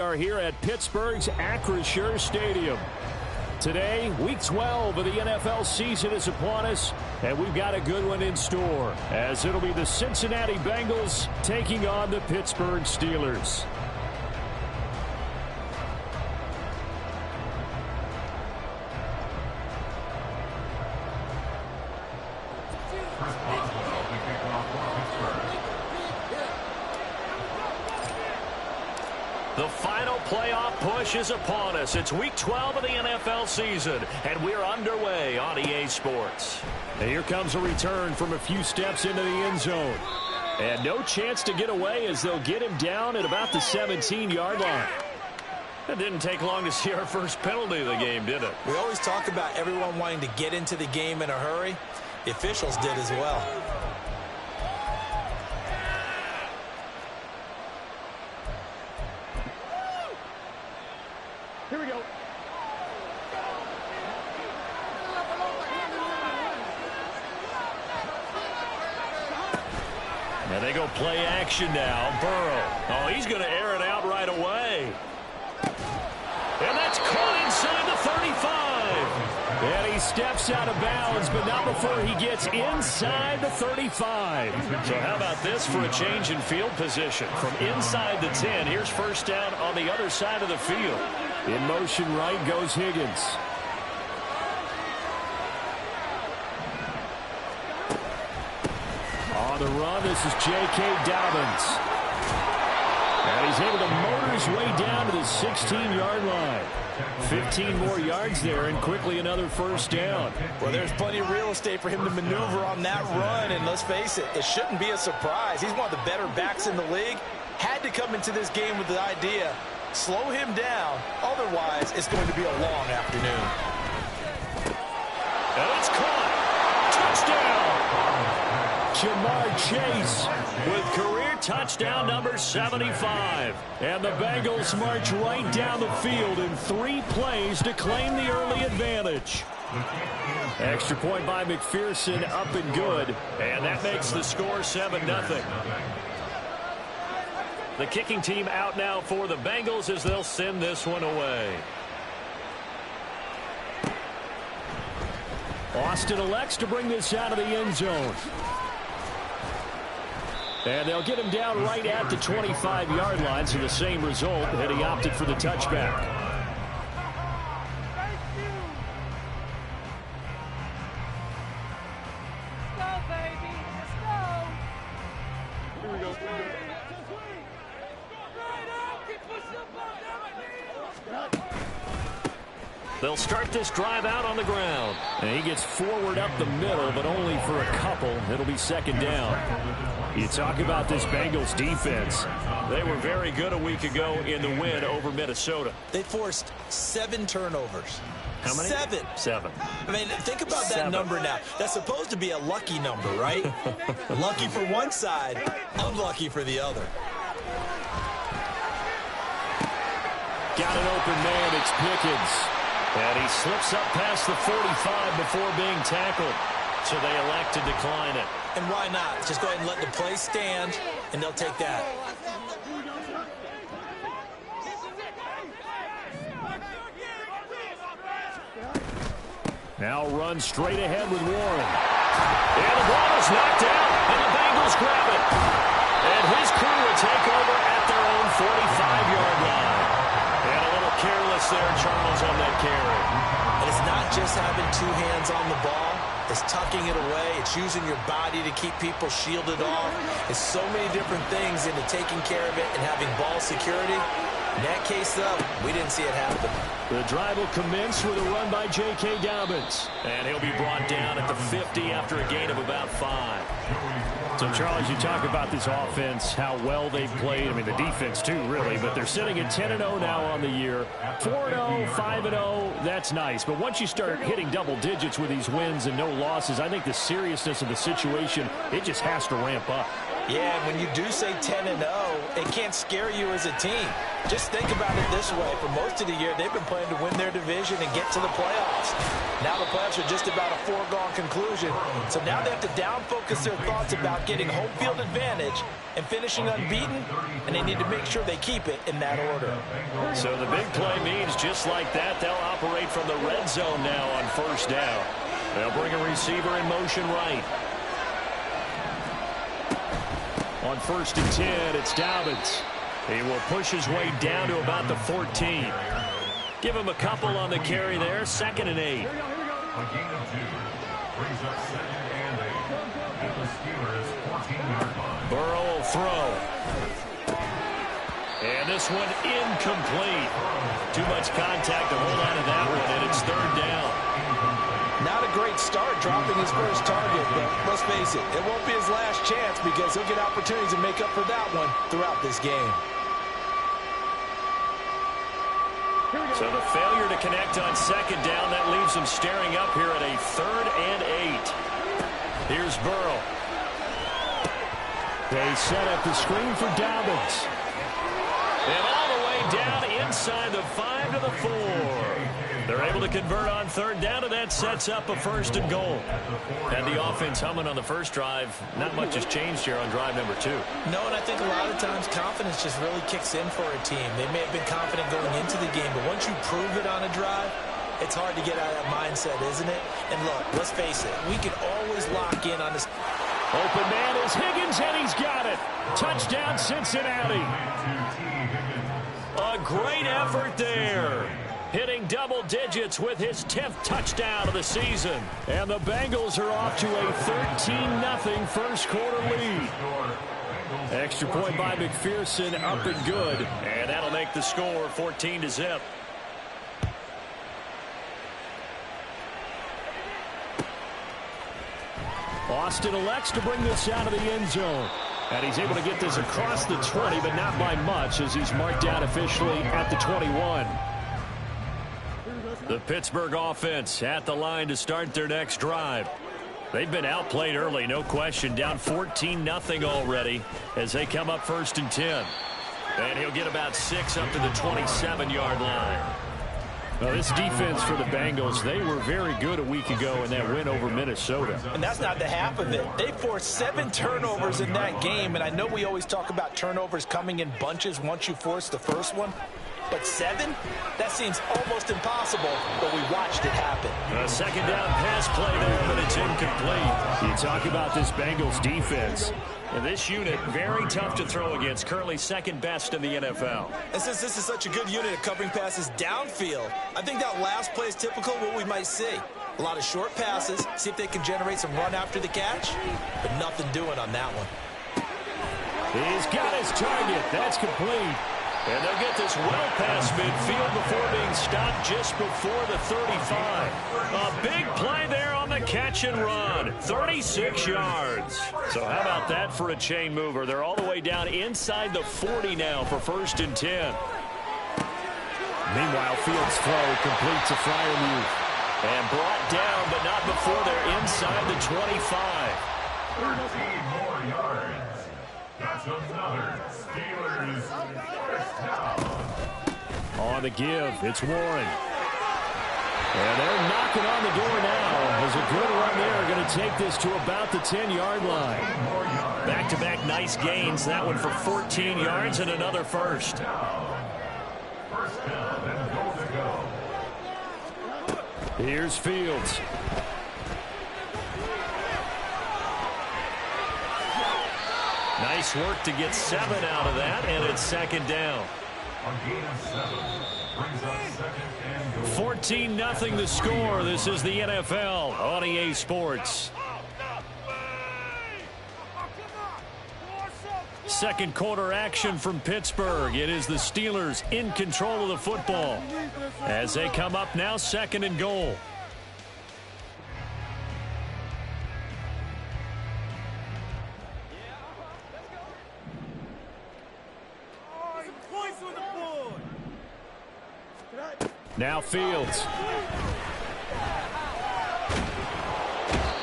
Are here at Pittsburgh's Acrisure Stadium. Today, week 12 of the NFL season is upon us, and we've got a good one in store, as it'll be the Cincinnati Bengals taking on the Pittsburgh Steelers. The final playoff push is upon us. It's week 12 of the NFL season, and we're underway on EA Sports. And here comes a return from a few steps into the end zone. And no chance to get away as they'll get him down at about the 17-yard line. It didn't take long to see our first penalty of the game, did it? We always talk about everyone wanting to get into the game in a hurry. The officials did as well. Here we go. And they go play action now. Burrow. Oh, he's going to air it out right away. And that's caught inside the 35. And he steps out of bounds, but not before he gets inside the 35. So how about this for a change in field position? From inside the 10, here's first down on the other side of the field. In motion right goes Higgins. On the run, this is J.K. Dobbins. And he's able to motor his way down to the 16-yard line. 15 more yards there, and quickly another first down. Well, there's plenty of real estate for him to maneuver on that run, and let's face it, it shouldn't be a surprise. He's one of the better backs in the league. Had to come into this game with the idea, slow him down, otherwise it's going to be a long afternoon. And it's caught. Touchdown! Jamar Chase with career touchdown number 75. And the Bengals march right down the field in 3 plays to claim the early advantage. Extra point by McPherson, up and good. And that makes the score 7-0. The kicking team out now for the Bengals as they'll send this one away. Austin elects to bring this out of the end zone. And they'll get him down right at the 25-yard line, so the same result, and he opted for the touchback. They'll start this drive out on the ground. And he gets forward up the middle, but only for a couple. It'll be second down. You talk about this Bengals defense. They were very good a week ago in the win over Minnesota. They forced 7 turnovers. How many? 7. I mean, think about that number now. That's supposed to be a lucky number, right? Lucky for one side, unlucky for the other. Got an open man, it's Pickens. And he slips up past the 45 before being tackled. So they elect to decline it. And why not? Just go ahead and let the play stand, and they'll take that. Now run straight ahead with Warren. And the ball is knocked out, and the Bengals grab it. And his crew will take over at their own 45-yard line. And a little careless there, Charles, on that carry. And it's not just having 2 hands on the ball. It's tucking it away. It's using your body to keep people shielded off. It's so many different things into taking care of it and having ball security. In that case, though, we didn't see it happen. The drive will commence with a run by J.K. Dobbins. And he'll be brought down at the 50 after a gain of about 5. So, Charles, you talk about this offense, how well they've played. I mean, the defense, too, really. But they're sitting at 10-0 now on the year. 4-0, 5-0, that's nice. But once you start hitting double digits with these wins and no losses, I think the seriousness of the situation, it just has to ramp up. Yeah, and when you do say 10-0, it can't scare you as a team. Just think about it this way. For most of the year, they've been playing to win their division and get to the playoffs. Now the playoffs are just about a foregone conclusion. So now they have to down-focus their thoughts about getting home field advantage and finishing unbeaten, and they need to make sure they keep it in that order. So the big play means just like that, they'll operate from the red zone now on first down. They'll bring a receiver in motion right. On 1st and 10, it's Dobbins. He will push his way down to about the 14. Give him a couple on the carry there. 2nd and 8. Burrow will throw. And this one incomplete. Too much contact to hold on to that one, and it's 3rd down. Not a great start dropping his first target, but let's face it, it won't be his last chance because he'll get opportunities to make up for that one throughout this game. So the failure to connect on 2nd down, that leaves him staring up here at a 3rd and 8. Here's Burrow. They set up the screen for Dobbins. And all the way down inside the 5 to the 4. They're able to convert on 3rd down, and that sets up a 1st and goal. And the offense humming on the first drive. Not much has changed here on drive number 2. No, and I think a lot of times confidence just really kicks in for a team. They may have been confident going into the game, but once you prove it on a drive, it's hard to get out of that mindset, isn't it? And look, let's face it, we can always lock in on this. Open man is Higgins, and he's got it. Touchdown, Cincinnati. A great effort there. Hitting double digits with his 10th touchdown of the season. And the Bengals are off to a 13-0 first quarter lead. Extra point by McPherson, up and good. And that'll make the score 14-0. Austin elects to bring this out of the end zone. And he's able to get this across the 20, but not by much as he's marked out officially at the 21. The Pittsburgh offense at the line to start their next drive. They've been outplayed early, no question. Down 14-0 already as they come up 1st and 10. And he'll get about 6 up to the 27-yard line. Well, this defense for the Bengals, they were very good a week ago in that win over Minnesota. And that's not the half of it. They forced 7 turnovers in that game, and I know we always talk about turnovers coming in bunches once you force the first one. But 7? That seems almost impossible, but we watched it happen. A 2nd down pass play there, but it's incomplete. You talk about this Bengals defense. And this unit, very tough to throw against, currently 2nd best in the NFL. And since this is such a good unit at covering passes downfield, I think that last play is typical of what we might see. A lot of short passes, see if they can generate some run after the catch, but nothing doing on that one. He's got his target. That's complete. And they'll get this well past midfield before being stopped just before the 35. A big play there on the catch and run. 36 yards. So how about that for a chain mover? They're all the way down inside the 40 now for 1st and 10. Meanwhile, Fields' throw complete to Freiermuth. And brought down, but not before they're inside the 25. 13 more yards. That's another Steelers first down. On the give, it's Warren. And they're knocking on the door now. There's a good run there. Going to take this to about the 10-yard line. Back-to-back nice gains. That one for 14 yards and another first. First down and goal to go. Here's Fields. Nice work to get 7 out of that, and it's 2nd down. On gain of 7, brings up 2nd and goal. 14-0 the score. This is the NFL on EA Sports. Second quarter action from Pittsburgh. It is the Steelers in control of the football as they come up now 2nd and goal. Now Fields.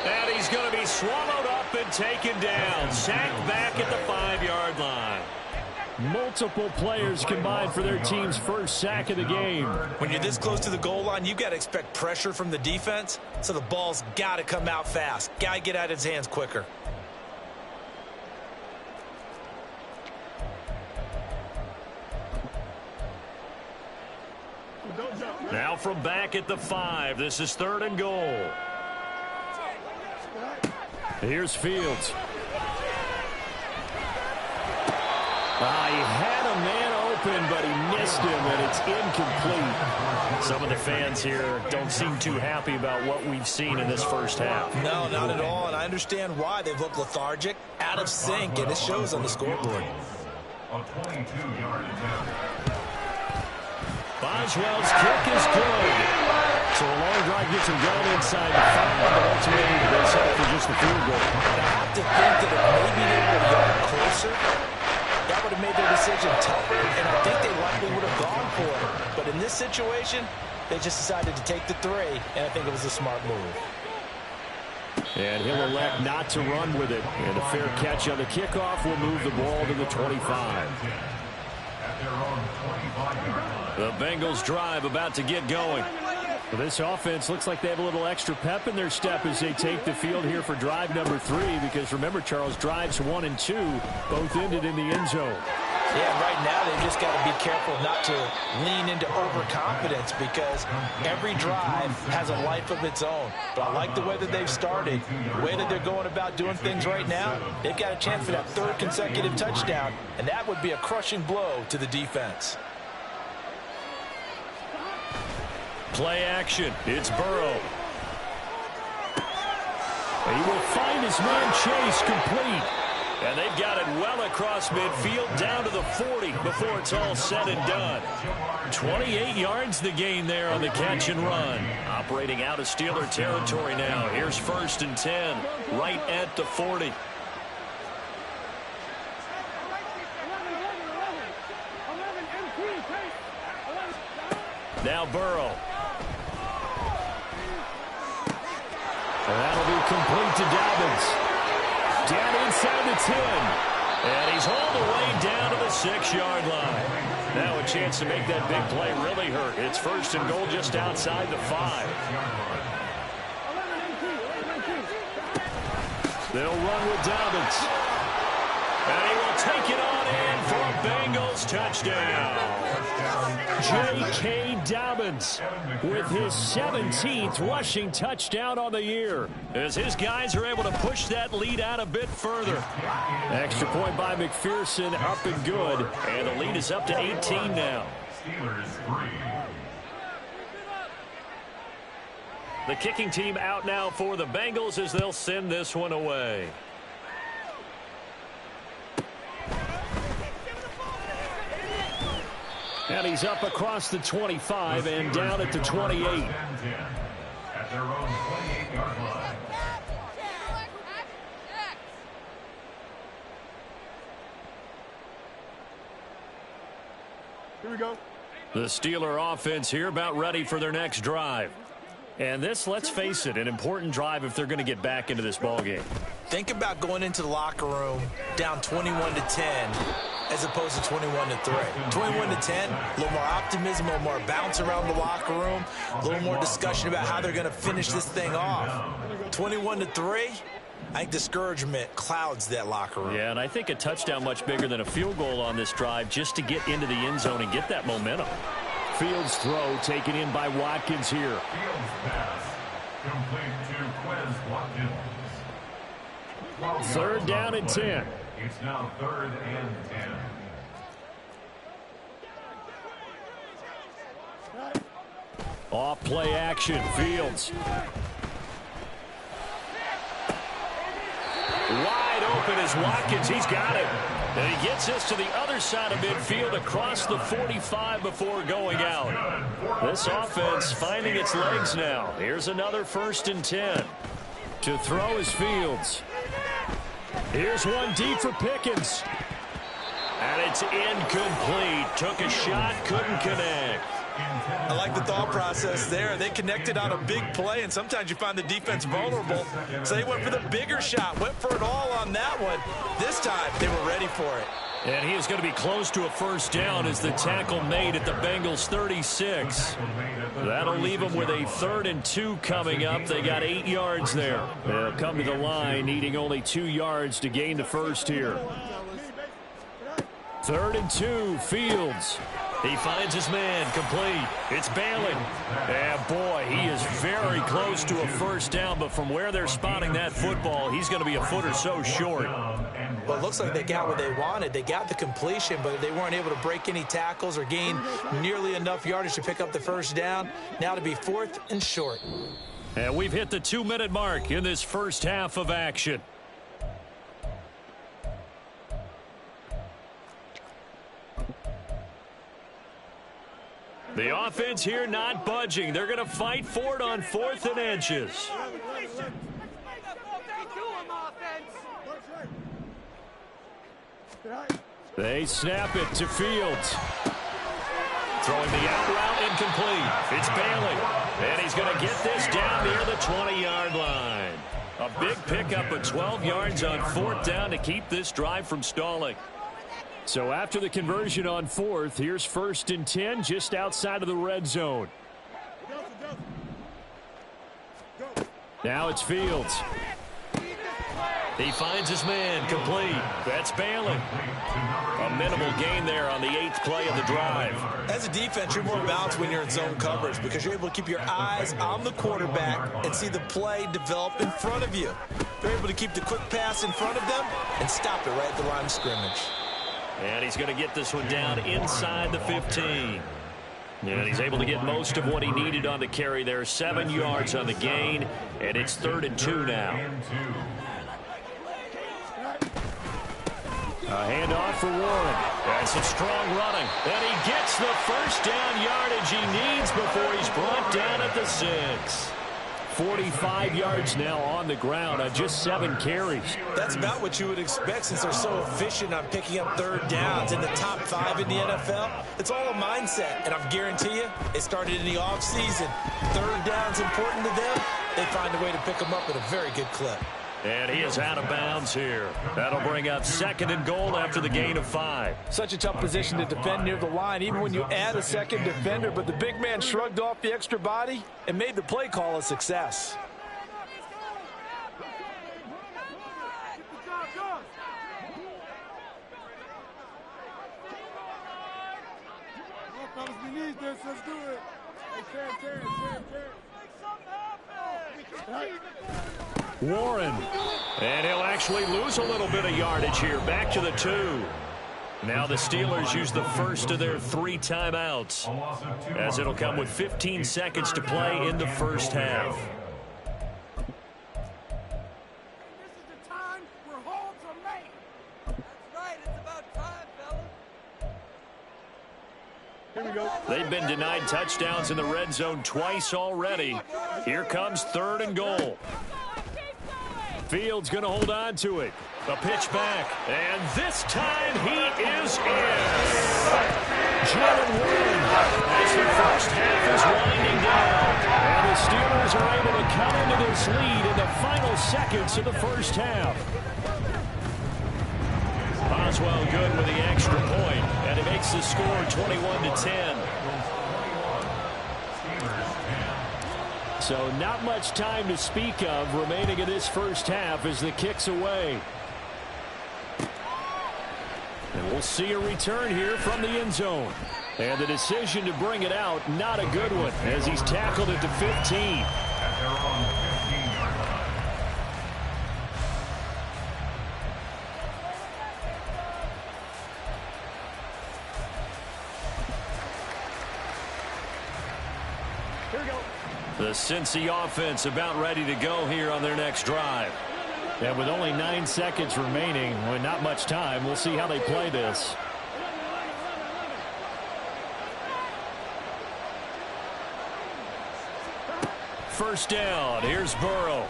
And he's going to be swallowed up And taken down. Sacked back at the 5-yard line. Multiple players combined for their team's first sack of the game. When you're this close to the goal line, you've got to expect pressure from the defense, so the ball's got to come out fast. Got to get out of his hands quicker. Now from back at the 5, this is 3rd and goal. Here's Fields. He had a man open, but he missed him, and it's incomplete. Some of the fans here don't seem too happy about what we've seen in this first half. No, not at all, and I understand why. They've looked lethargic, out of sync, and it shows on the scoreboard. A 22-yard attempt. Boswell's kick is good. So a long drive gets him going inside the 5, but ultimately they settle for just the field goal. And I have to think that if maybe they were a yard closer, that would have made their decision tougher, and I think they likely would have gone for it. But in this situation, they just decided to take the 3, and I think it was a smart move. And he'll elect not to run with it. And a fair catch on the kickoff will move the ball to the 25. At their own 25-yard line. The Bengals drive about to get going. Well, this offense looks like they have a little extra pep in their step as they take the field here for drive number 3. Because remember, Charles, drives 1 and 2 both ended in the end zone. Yeah, right now they've just got to be careful not to lean into overconfidence because every drive has a life of its own. But I like the way that they've started, the way that they're going about doing things right now. They've got a chance for that 3rd consecutive touchdown, and that would be a crushing blow to the defense. Play action. It's Burrow. He will find his man Chase complete. And they've got it well across midfield down to the 40 before it's all said and done. 28 yards the gain there on the catch and run. Operating out of Steeler territory now. Here's 1st and 10 right at the 40. Now Burrow. And that'll be complete to Dobbins. Down inside the 10. And he's all the way down to the 6-yard line. Now a chance to make that big play really hurt. It's 1st and goal just outside the 5. They'll run with Dobbins. And he will take it on in for a Bengals touchdown. J.K. Dobbins with his 17th rushing touchdown on the year. As his guys are able to push that lead out a bit further. Extra point by McPherson, up and good. And the lead is up to 18 now. Steelers 3. The kicking team out now for the Bengals as they'll send this one away. And he's up across the 25 and down at the 28. At their own 28-yard line. Here we go. The Steeler offense here about ready for their next drive. And this, let's face it, an important drive if they're going to get back into this ballgame. Think about going into the locker room down 21-10 as opposed to 21-3. 21-10, a little more optimism, a little more bounce around the locker room, a little more discussion about how they're going to finish this thing off. 21-3, I think discouragement clouds that locker room. Yeah, and I think a touchdown much bigger than a field goal on this drive just to get into the end zone and get that momentum. Fields throw taken in by Watkins here. Fields pass complete to Quez Watkins. 3rd down and 10. It's now 3rd and 10. Off play action, Fields. Wide open is Watkins. He's got it. And he gets this to the other side of midfield across the 45 before going out. This offense finding its legs now. Here's another 1st and 10. To throw is Fields. Here's one deep for Pickens. And it's incomplete. Took a shot, couldn't connect. I like the thought process there. They connected on a big play, and sometimes you find the defense vulnerable. So they went for the bigger shot, went for it all on that one. This time, they were ready for it. And he is going to be close to a first down as the tackle made at the Bengals 36. That'll leave them with a 3rd and 2 coming up. They got 8 yards there. They'll come to the line needing only 2 yards to gain the first here. 3rd and 2, Fields. He finds his man, complete. It's Bailey. And boy, he is very close to a first down, but from where they're spotting that football, he's going to be a foot or so short. Well, it looks like they got what they wanted. They got the completion, but they weren't able to break any tackles or gain nearly enough yardage to pick up the first down. Now to be 4th and short. And we've hit the 2-minute mark in this first half of action. The offense here not budging. They're going to fight for it on 4th and inches. They snap it to Fields. Throwing the out route incomplete. It's Bailey. And he's going to get this down near the 20-yard line. A big pickup of 12 yards on 4th down to keep this drive from stalling. So after the conversion on 4th, here's 1st and 10 just outside of the red zone. Now it's Fields. He finds his man, complete. That's Bailey. A minimal gain there on the 8th play of the drive. As a defense, you're more balanced when you're in zone coverage because you're able to keep your eyes on the quarterback and see the play develop in front of you. They're able to keep the quick pass in front of them and stop it right at the line of scrimmage. And he's going to get this one down inside the 15. And he's able to get most of what he needed on the carry there. 7 yards on the gain, and it's 3rd and 2 now. A handoff for Warren. That's some strong running. And he gets the first down yardage he needs before he's brought down at the 6. 45 yards now on the ground on just 7 carries. That's about what you would expect since they're so efficient on picking up 3rd downs in the top 5 in the NFL. It's all a mindset, and I guarantee you, it started in the offseason. 3rd down's important to them. They find a way to pick them up at a very good clip. And he is out of bounds here. That'll bring up 2nd and goal after the gain of 5. Such a tough position to defend near the line, even when you add a second defender. But the big man shrugged off the extra body and made the play call a success. We need this. Let's do it. Warren. And he'll actually lose a little bit of yardage here. Back to the 2. Now the Steelers use the first of their 3 timeouts, as it'll come with 15 seconds to play in the first half. This is the time where holds are made. That's right. It's about time, fellas. Here we go. They've been denied touchdowns in the red zone twice already. Here comes 3rd and goal. Fields going to hold on to it. A pitch back. And this time he is in. Jalen Warren as the first half is winding down. And the Steelers are able to come into this lead in the final seconds of the first half. Boswell good with the extra point, and it makes the score 21-10. So not much time to speak of remaining in this first half as the kick's away. And we'll see a return here from the end zone. And the decision to bring it out, not a good one, as he's tackled at the 15. The Cincy offense about ready to go here on their next drive. And with only 9 seconds remaining, with not much time, we'll see how they play this. First down, here's Burrow.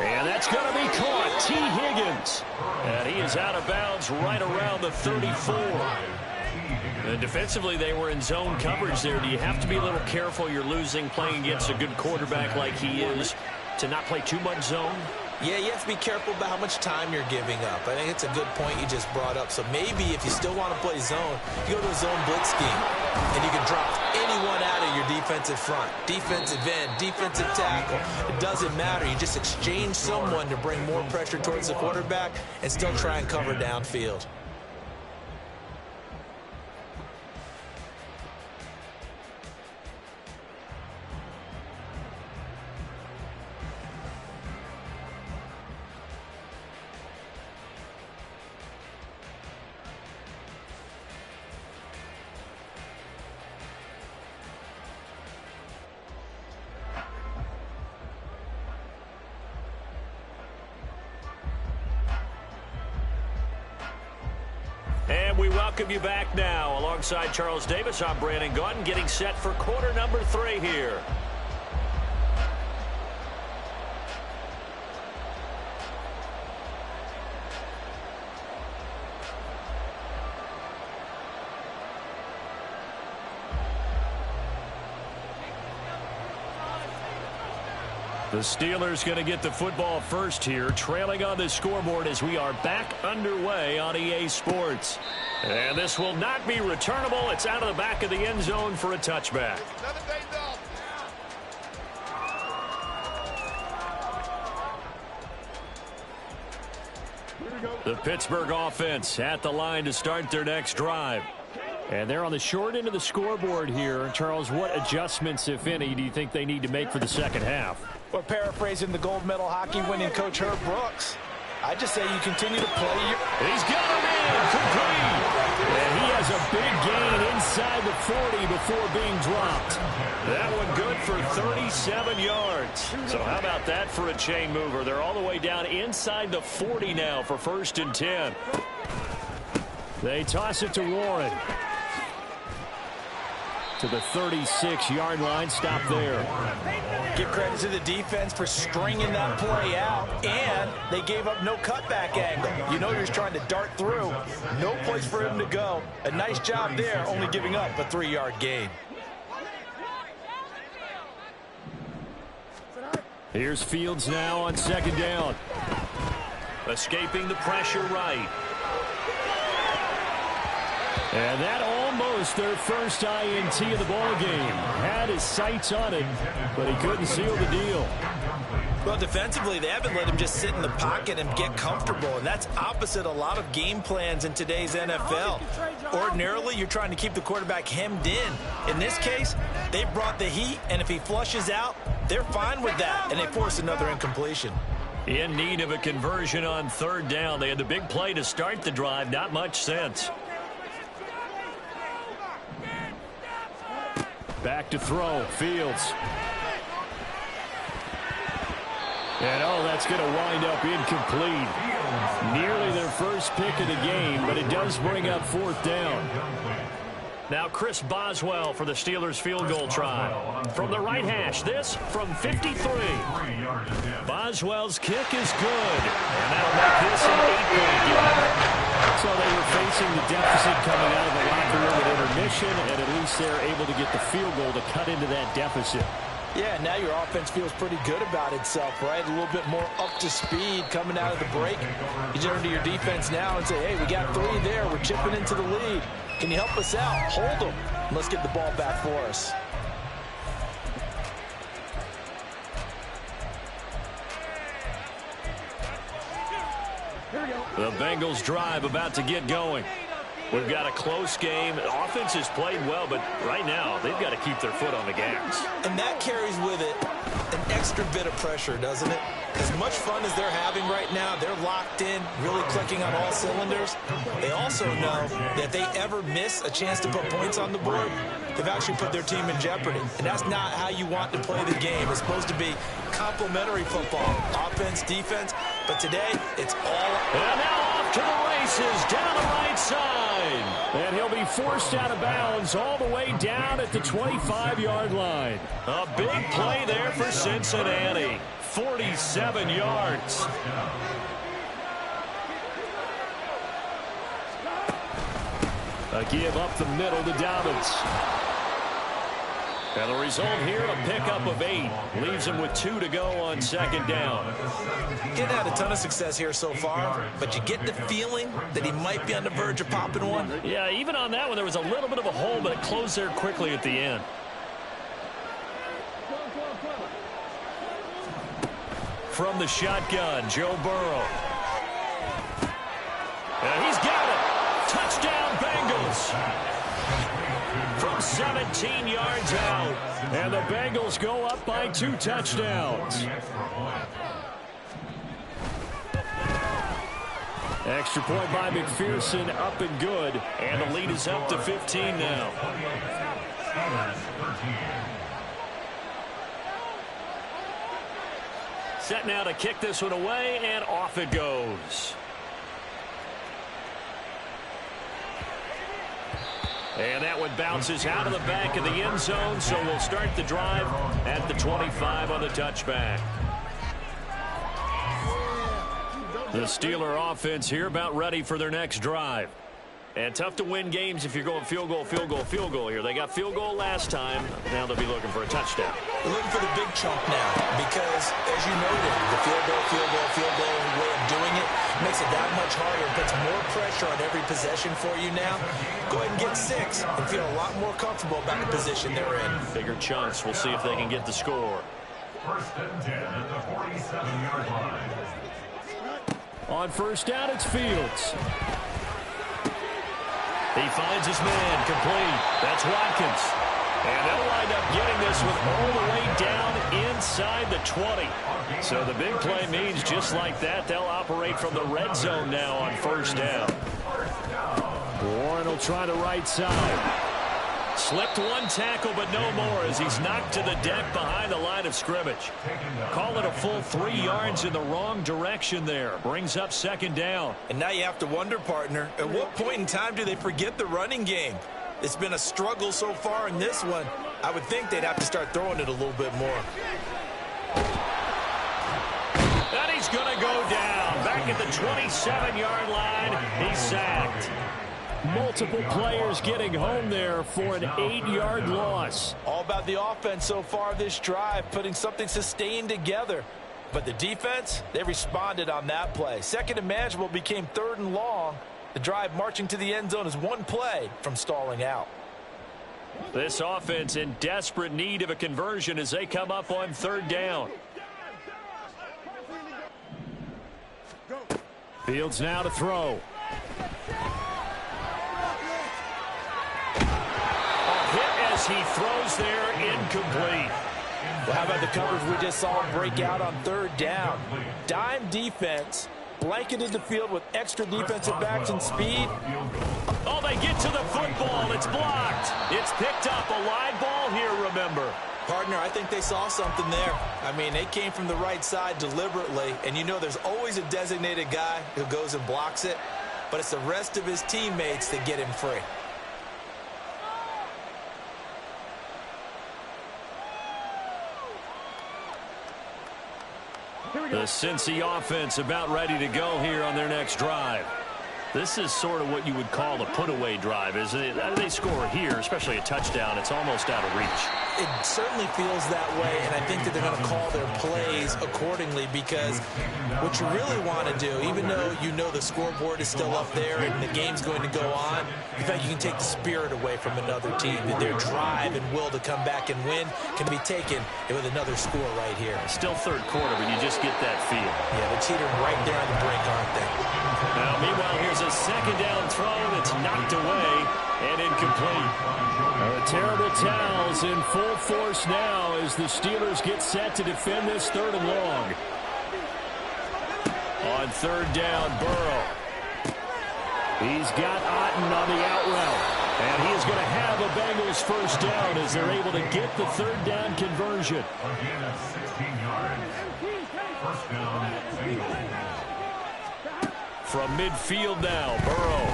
And that's going to be caught. T. Higgins. And he is out of bounds right around the 34. And defensively, they were in zone coverage there. Do you have to be a little careful? You're losing, playing against a good quarterback like he is, to not play too much zone? Yeah, you have to be careful about how much time you're giving up. I think it's a good point you just brought up. So maybe if you still want to play zone, you go to a zone blitz scheme, and you can drop anyone out of your defensive front, defensive end, defensive tackle. It doesn't matter. You just exchange someone to bring more pressure towards the quarterback and still try and cover downfield. And we welcome you back now. Alongside Charles Davis, I'm Brandon Gaudin, getting set for quarter number 3 here. The Steelers going to get the football first here, trailing on the scoreboard as we are back underway on EA Sports. And this will not be returnable. It's out of the back of the end zone for a touchback. The Pittsburgh offense at the line to start their next drive. And they're on the short end of the scoreboard here. Charles, what adjustments, if any, do you think they need to make for the second half? Well, paraphrasing the gold medal hockey winning coach Herb Brooks, I just say you continue to play your... He's got him in, complete. And he has a big gain inside the 40 before being dropped. That one good for 37 yards. So how about that for a chain mover? They're all the way down inside the 40 now for 1st and 10. They toss it to Warren. To the 36-yard line. Stop there. Give credit to the defense for stringing that play out, and they gave up no cutback angle. You know you're trying to dart through. No place for him to go. A nice job there, only giving up a 3-yard gain. Here's Fields now on 2nd down. Escaping the pressure right. And that almost their first INT of the ball game. Had his sights on it, but he couldn't seal the deal. Well, defensively, they haven't let him just sit in the pocket and get comfortable, and that's opposite a lot of game plans in today's NFL. Ordinarily, you're trying to keep the quarterback hemmed in. In this case, they brought the heat, and if he flushes out, they're fine with that, and they force another incompletion. In need of a conversion on 3rd down. They had the big play to start the drive. Not much sense. Back to throw. Fields. And, oh, that's going to wind up incomplete. Nearly their first pick of the game, but it does bring up 4th down. Now Chris Boswell for the Steelers field goal try. From the right hash, this from 53. Boswell's kick is good. And that'll make this an 8-point game. So they were facing the deficit coming out of the locker room at intermission, and at least they're able to get the field goal to cut into that deficit. Yeah, now your offense feels pretty good about itself, right? A little bit more up to speed coming out of the break. You turn to your defense now and say, hey, we got 3 there. We're chipping into the lead. Can you help us out? Hold them. Let's get the ball back for us. The Bengals drive about to get going. We've got a close game. The offense has played well, but right now they've got to keep their foot on the gas. And that carries with it an extra bit of pressure, doesn't it? As much fun as they're having right now, they're locked in, really clicking on all cylinders. They also know that if they ever miss a chance to put points on the board, they've actually put their team in jeopardy. And that's not how you want to play the game. It's supposed to be complementary football, offense, defense. But today, it's all... And now off to the races down the right side. And he'll be forced out of bounds all the way down at the 25-yard line. A big play there for Cincinnati. 47 yards. A give up the middle to Dobbins. And the result here, a pickup of 8. Leaves him with 2 to go on second down. Getting had a ton of success here so far, but you get the feeling that he might be on the verge of popping one. Yeah, even on that one, there was a little bit of a hole, but it closed there quickly at the end. From the shotgun, Joe Burrow. And he's got it. Touchdown, Bengals. From 17 yards out. And the Bengals go up by 2 touchdowns. Extra point by McPherson, up and good. And the lead is up to 15 now. Set now to kick this one away, and off it goes. And that one bounces out of the back of the end zone, so we'll start the drive at the 25 on the touchback. The Steeler offense here about ready for their next drive. And tough to win games if you're going field goal, field goal, field goal here. They got field goal last time. Now they'll be looking for a touchdown. They're looking for the big chunk now because, as you noted, the field goal way of doing it makes it that much harder. It puts more pressure on every possession for you now. Go ahead and get 6 and feel a lot more comfortable about the position they're in. Bigger chunks. We'll see if they can get the score. First and 10 at the 47-yard line. On first down, it's Fields. He finds his man, complete. That's Watkins. And they'll wind up getting this with all the way down inside the 20. So the big play means just like that, they'll operate from the red zone now on first down. Warren will try the right side. Slipped one tackle, but no more as he's knocked to the deck behind the line of scrimmage. Call it a full 3 yards in the wrong direction there. Brings up second down. And now you have to wonder, partner, at what point in time do they forget the running game? It's been a struggle so far in this one. I would think they'd have to start throwing it a little bit more. And he's going to go down. Back at the 27-yard line, he's sacked. Multiple players getting home there for an 8-yard loss. All about the offense so far this drive, putting something sustained together. But the defense, they responded on that play. Second and manageable became 3rd and long. The drive marching to the end zone is one play from stalling out. This offense in desperate need of a conversion as they come up on 3rd down. Fields now to throw. He throws there, incomplete. Well, how about the coverage we just saw break out on 3rd down? Dime defense, blanketed the field with extra defensive backs and speed. Oh, they get to the football. It's blocked. It's picked up. A live ball here, remember. Partner, I think they saw something there. I mean, they came from the right side deliberately, and you know there's always a designated guy who goes and blocks it, but it's the rest of his teammates that get him free. The Cincy offense about ready to go here on their next drive. This is sort of what you would call a put-away drive, isn't it? They score here, especially a touchdown. It's almost out of reach. It certainly feels that way, and I think that they're going to call their plays accordingly because what you really want to do, even though you know the scoreboard is still up there and the game's going to go on, in fact, you can take the spirit away from another team. That their drive and will to come back and win can be taken with another score right here. Still 3rd quarter, but you just get that feel. Yeah, they're teetering right there on the brink, aren't they? Now, meanwhile, here's a second down throw that's knocked away and incomplete. The terrible towels in full force now as the Steelers get set to defend this 3rd and long. On 3rd down, Burrow. He's got Otten on the out route. And he is going to have a Bengals first down as they're able to get the 3rd down conversion. Again at 16 yards. First down, Bengals. From midfield now, Burrow.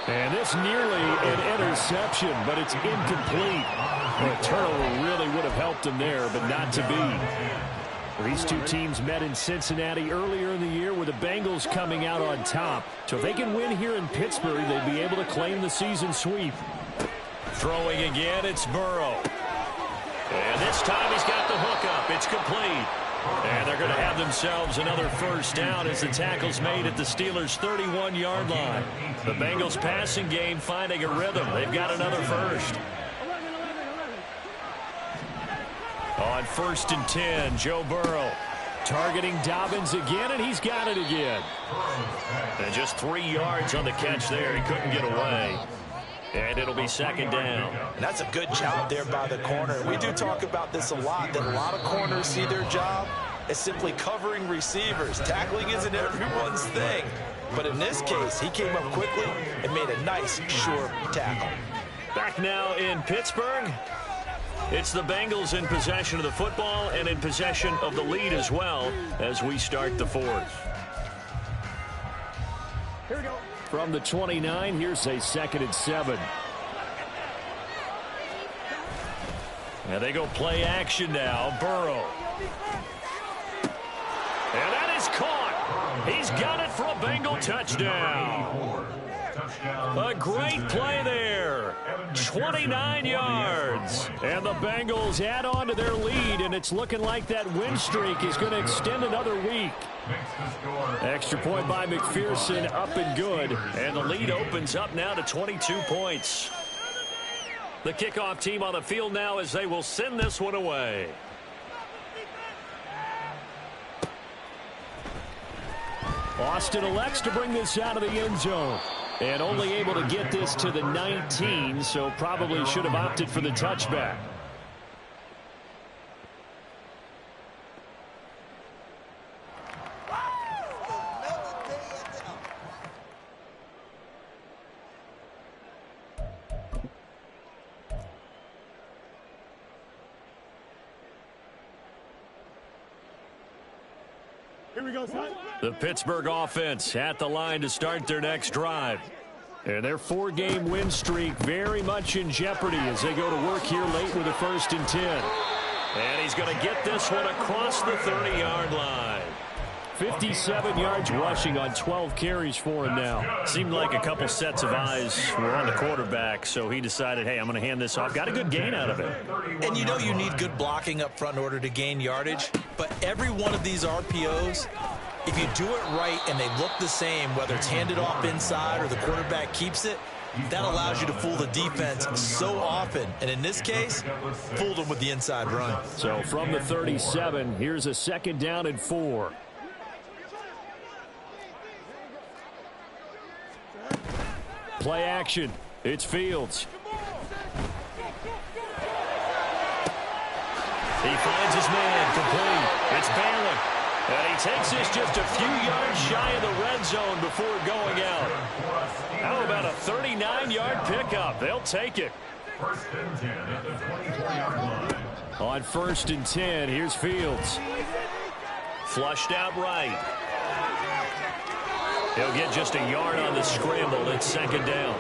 And this nearly an interception, but it's incomplete. A turnover really would have helped him there, but not to be. These two teams met in Cincinnati earlier in the year with the Bengals coming out on top. So if they can win here in Pittsburgh, they'd be able to claim the season sweep. Throwing again, it's Burrow. And this time he's got the hook up. It's complete. And they're going to have themselves another first down as the tackle's made at the Steelers' 31-yard line. The Bengals passing game finding a rhythm. They've got another first. On 1st and 10, Joe Burrow targeting Dobbins again, and he's got it again. And just 3 yards on the catch there. He couldn't get away. And it'll be 2nd down. And that's a good job there by the corner. We do talk about this a lot, that a lot of corners see their job as simply covering receivers. Tackling isn't everyone's thing. But in this case, he came up quickly and made a nice, sure tackle. Back now in Pittsburgh. It's the Bengals in possession of the football and in possession of the lead as well as we start the 4th. Here we go. From the 29, here's a 2nd and 7. And they go play action now. Burrow. And that is caught. He's got it for a Bengal touchdown. A great play there. 29 yards. And the Bengals add on to their lead, and it's looking like that win streak is going to extend another week. Extra point by McPherson, up and good. And the lead opens up now to 22 points. The kickoff team on the field now as they will send this one away. Austin elects to bring this out of the end zone. And only able to get this to the 19, so probably should have opted for the touchback. The Pittsburgh offense at the line to start their next drive. And their 4-game win streak very much in jeopardy as they go to work here late with a 1st and 10. And he's going to get this one across the 30-yard line. 57 yards rushing on 12 carries for him now. Seemed like a couple sets of eyes were on the quarterback, so he decided, hey, I'm going to hand this off. Got a good gain out of it. And you know you need good blocking up front in order to gain yardage, but every one of these RPOs, if you do it right and they look the same, whether it's handed off inside or the quarterback keeps it, that allows you to fool the defense so often. And in this case, fooled them with the inside run. So from the 37, here's a 2nd down and 4. Play action. It's Fields. He finds his man complete. It's Bailey. And he takes this just a few yards shy of the red zone before going out. How about a 39-yard pickup? They'll take it. 1st and 10 at the 24-yard line. On 1st and 10, here's Fields. Flushed out right. He'll get just a yard on the scramble. It's 2nd down.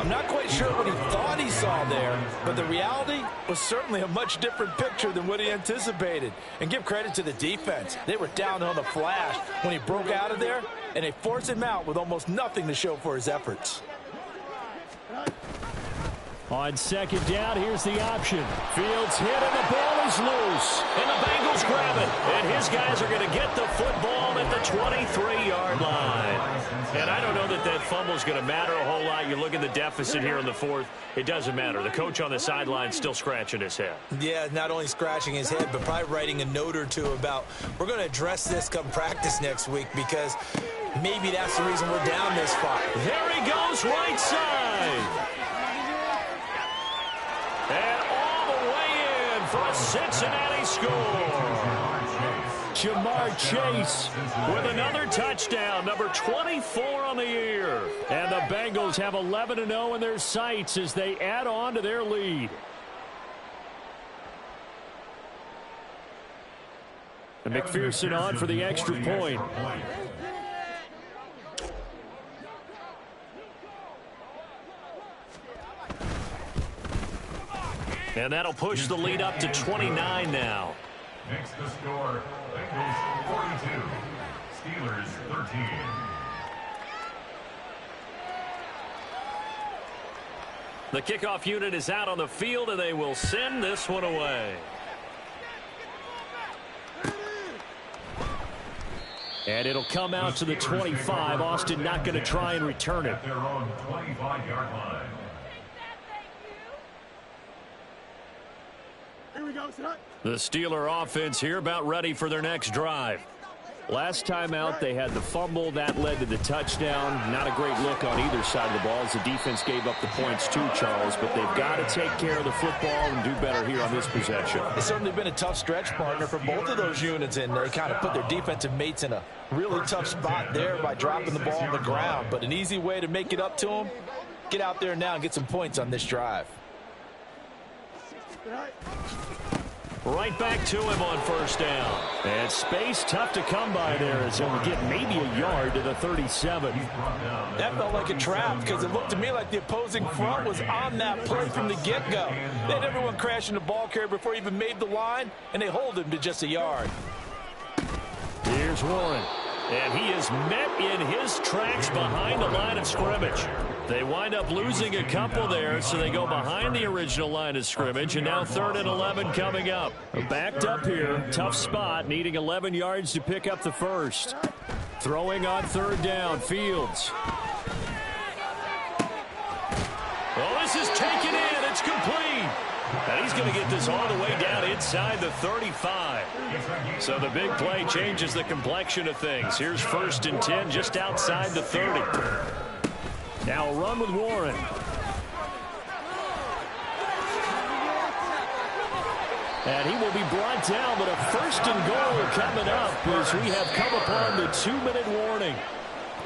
I'm not quite sure what he thought he saw there, but the reality was certainly a much different picture than what he anticipated. And give credit to the defense. They were down on the flash when he broke out of there, and they forced him out with almost nothing to show for his efforts. On 2nd down, here's the option. Fields hit, and the ball is loose. And the Bengals grab it. And his guys are going to get the football at the 23-yard line. And I don't know that that fumble is going to matter a whole lot. You look at the deficit here in the 4th. It doesn't matter. The coach on the sideline still scratching his head. Yeah, not only scratching his head, but probably writing a note or two about, we're going to address this come practice next week because maybe that's the reason we're down this far. There he goes, right side. And all the way in for a Cincinnati score. Jamar Chase with another touchdown, number 24 on the year. And the Bengals have 11-0 in their sights as they add on to their lead. And McPherson on for the extra point. And that'll push the lead up to 29 now. Makes the score Bengals 42, Steelers 13. The kickoff unit is out on the field, and they will send this one away. And it'll come out to the 25. Austin not going to try and return it. At their own 25-yard line. Here we go, son. The Steeler offense here about ready for their next drive. Last time out, they had the fumble. That led to the touchdown. Not a great look on either side of the ball as the defense gave up the points too, Charles. But they've got to take care of the football and do better here on this possession. It's certainly been a tough stretch, partner, for both of those units, and they kind of put their defensive mates in a really tough spot there by dropping the ball on the ground. But an easy way to make it up to them, get out there now and get some points on this drive. Right back to him on first down. And space tough to come by there as he'll get maybe a yard to the 37. That felt like a trap because it looked to me like the opposing front was on that play from the get-go. They had everyone crashing the ball carrier before he even made the line, and they hold him to just a yard. Here's Warren. And he is met in his tracks behind the line of scrimmage. They wind up losing a couple there, so they go behind the original line of scrimmage, and now 3rd and 11 coming up. Backed up here, tough spot, needing 11 yards to pick up the first. Throwing on 3rd down, Fields. Well, this is taken in. It's complete. And he's going to get this all the way down inside the 35. So the big play changes the complexion of things. Here's 1st and 10 just outside the 30. Now a run with Warren. And he will be brought down, but a 1st and goal coming up as we have come upon the 2-minute warning.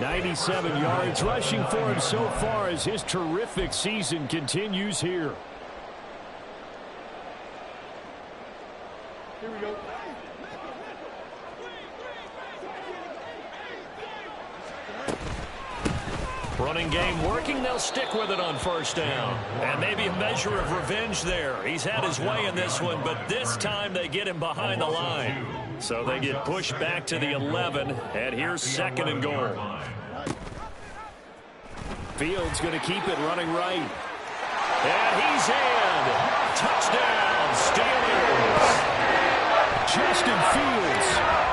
97 yards rushing for him so far as his terrific season continues here. Here we go. Running game working. They'll stick with it on 1st down. And maybe a measure of revenge there. He's had his way in this one, but this time they get him behind the line. So they get pushed back to the 11, and here's 2nd and goal. Fields going to keep it running right. And he's in. Touchdown, Steelers. Justin Fields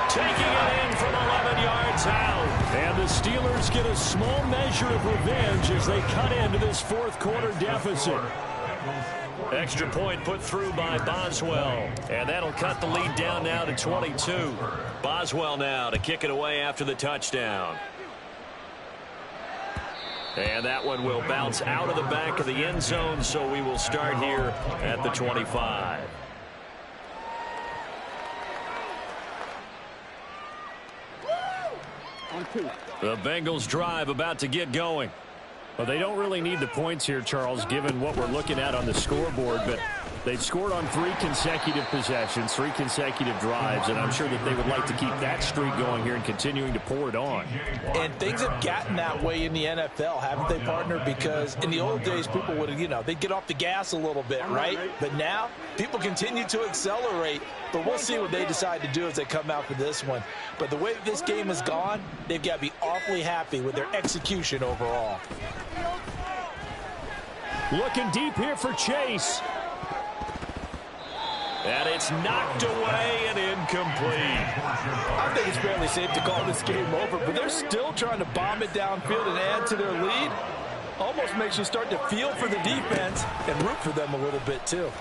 taking it in from 11 yards out. And the Steelers get a small measure of revenge as they cut into this 4th quarter deficit. Extra point put through by Boswell. And that'll cut the lead down now to 22. Boswell now to kick it away after the touchdown. And that one will bounce out of the back of the end zone, so we will start here at the 25. The Bengals drive about to get going. Well, they don't really need the points here, Charles, given what we're looking at on the scoreboard, but they've scored on 3 consecutive possessions, 3 consecutive drives, and I'm sure that they would like to keep that streak going here and continuing to pour it on. And things have gotten that way in the NFL, haven't they, partner? Because in the old days, people would, they'd get off the gas a little bit, right? But now, people continue to accelerate, but we'll see what they decide to do as they come out for this one. But the way this game has gone, they've got to be awfully happy with their execution overall. Looking deep here for Chase. And it's knocked away and incomplete. I think it's fairly safe to call this game over, but they're still trying to bomb it downfield and add to their lead. Almost makes you start to feel for the defense and root for them a little bit, too.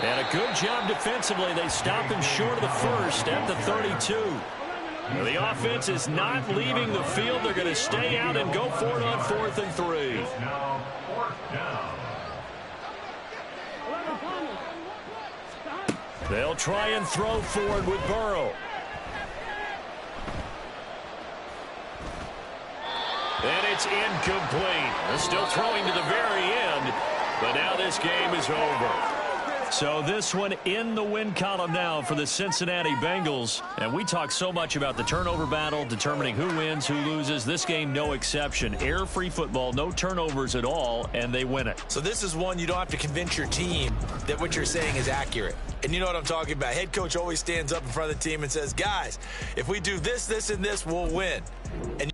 And a good job defensively. They stop him short of the first at the 32. The offense is not leaving the field. They're going to stay out and go for it on 4th and 3. Now 4th down. They'll try and throw forward with Burrow. And it's incomplete. They're still throwing to the very end, but now this game is over. So this one in the win column now for the Cincinnati Bengals. And we talk so much about the turnover battle, determining who wins, who loses. This game, no exception. Error-free football, no turnovers at all, and they win it. So this is one you don't have to convince your team that what you're saying is accurate. And you know what I'm talking about. Head coach always stands up in front of the team and says, guys, if we do this, this, and this, we'll win. And